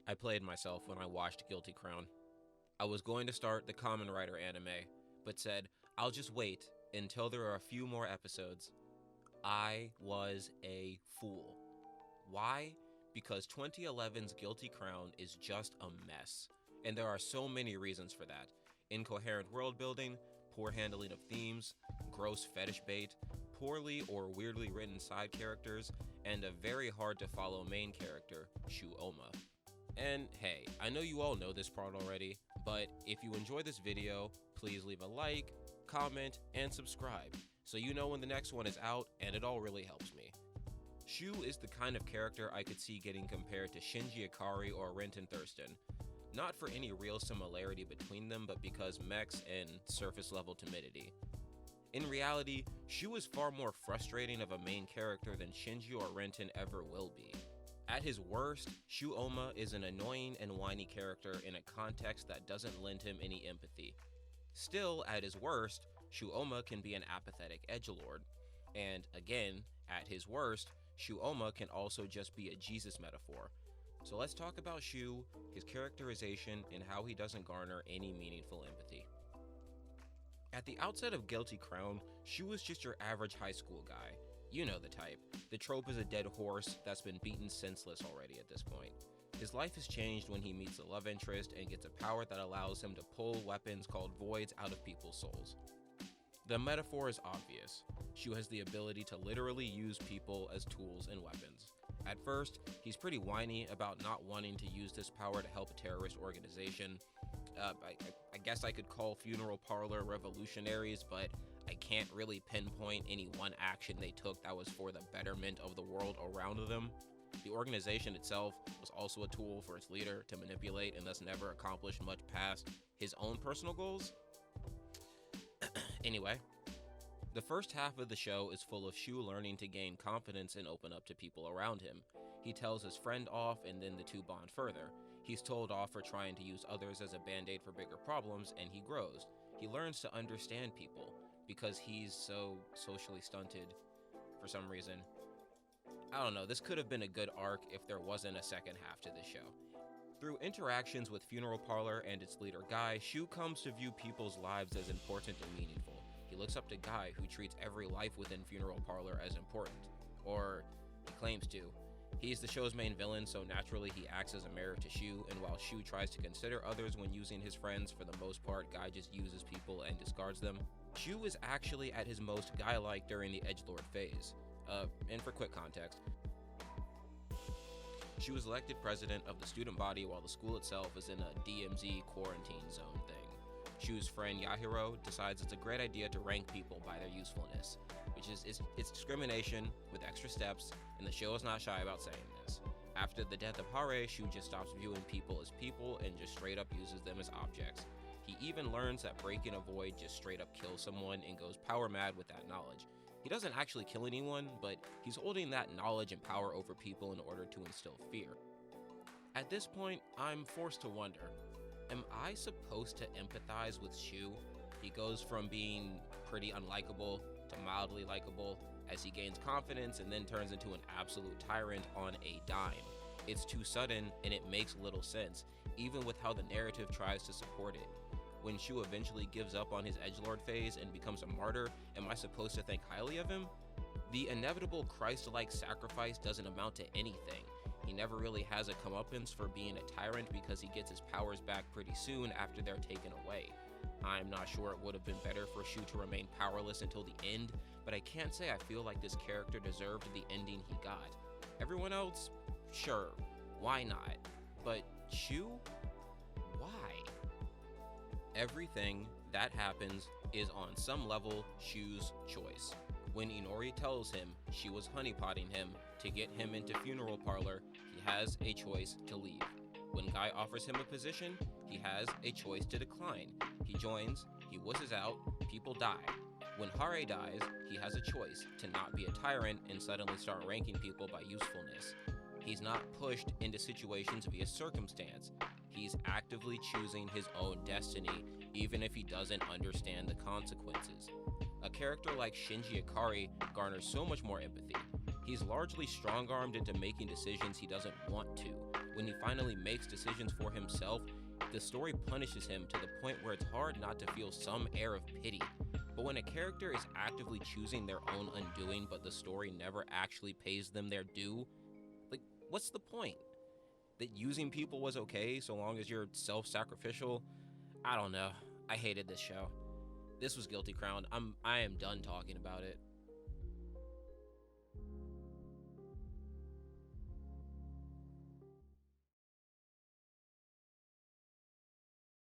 I played myself when I watched Guilty Crown. I was going to start the Kamen Rider anime, but said, I'll just wait until there are a few more episodes. I was a fool. Why? Because 2011's Guilty Crown is just a mess. And there are so many reasons for that. Incoherent world building, poor handling of themes, gross fetish bait, poorly or weirdly written side characters, and a very hard to follow main character, Shu Oma. And hey, I know you all know this part already, but if you enjoy this video, please leave a like, comment, and subscribe so you know when the next one is out, and it all really helps me. Shu is the kind of character I could see getting compared to Shinji Ikari or Renton Thurston. Not for any real similarity between them, but because mechs and surface level timidity. In reality, Shu is far more frustrating of a main character than Shinji or Renton ever will be. At his worst, Shu Oma is an annoying and whiny character in a context that doesn't lend him any empathy. Still, at his worst, Shu Oma can be an apathetic edgelord. And again, at his worst, Shu Oma can also just be a Jesus metaphor. So let's talk about Shu, his characterization, and how he doesn't garner any meaningful empathy. At the outset of Guilty Crown, Shu is just your average high school guy. You know the type. The trope is a dead horse that's been beaten senseless already at this point. His life has changed when he meets a love interest and gets a power that allows him to pull weapons called voids out of people's souls. The metaphor is obvious. Shu has the ability to literally use people as tools and weapons. At first, he's pretty whiny about not wanting to use this power to help a terrorist organization. I guess I could call funeral parlor revolutionaries, but I can't really pinpoint any one action they took that was for the betterment of the world around them. The organization itself was also a tool for its leader to manipulate and thus never accomplished much past his own personal goals. Anyway, the first half of the show is full of Shu learning to gain confidence and open up to people around him. He tells his friend off and then the two bond further. He's told off for trying to use others as a band-aid for bigger problems, and he grows. He learns to understand people because he's so socially stunted for some reason. I don't know, this could have been a good arc if there wasn't a second half to this show. Through interactions with Funeral Parlor and its leader Guy, Shu comes to view people's lives as important and meaningful. He looks up to Guy, who treats every life within Funeral Parlor as important. Or, he claims to. He's the show's main villain, so naturally he acts as a mirror to Shu, and while Shu tries to consider others when using his friends, for the most part, Guy just uses people and discards them. Shu is actually at his most Guy-like during the edgelord phase. And for quick context, Shu was elected president of the student body while the school itself is in a DMZ quarantine zone thing. Shu's friend Yahiro decides it's a great idea to rank people by their usefulness, which is it's discrimination with extra steps, and the show is not shy about saying this. After the death of Hare, Shu just stops viewing people as people and just straight up uses them as objects. He even learns that breaking a void just straight up kills someone and goes power mad with that knowledge. He doesn't actually kill anyone, but he's holding that knowledge and power over people in order to instill fear. At this point, I'm forced to wonder, am I supposed to empathize with Shu? He goes from being pretty unlikable to mildly likable as he gains confidence and then turns into an absolute tyrant on a dime. It's too sudden and it makes little sense, even with how the narrative tries to support it. When Shu eventually gives up on his edgelord phase and becomes a martyr, am I supposed to think highly of him? The inevitable Christ-like sacrifice doesn't amount to anything. He never really has a comeuppance for being a tyrant because he gets his powers back pretty soon after they're taken away. I'm not sure it would have been better for Shu to remain powerless until the end, but I can't say I feel like this character deserved the ending he got. Everyone else? Sure, why not? But Shu? Why? Everything that happens is on some level Shu's choice. When Inori tells him she was honeypotting him to get him into Funeral Parlor, he has a choice to leave. When Guy offers him a position, he has a choice to decline. He joins, he wusses out, people die. When Hare dies, he has a choice to not be a tyrant and suddenly start ranking people by usefulness. He's not pushed into situations via circumstance. He's actively choosing his own destiny, even if he doesn't understand the consequences. A character like Shinji Ikari garners so much more empathy. He's largely strong-armed into making decisions he doesn't want to. When he finally makes decisions for himself, the story punishes him to the point where it's hard not to feel some air of pity. But when a character is actively choosing their own undoing, but the story never actually pays them their due, like, what's the point? That using people was okay so long as you're self-sacrificial? I don't know. I hated this show. This was Guilty Crown. I am done talking about it.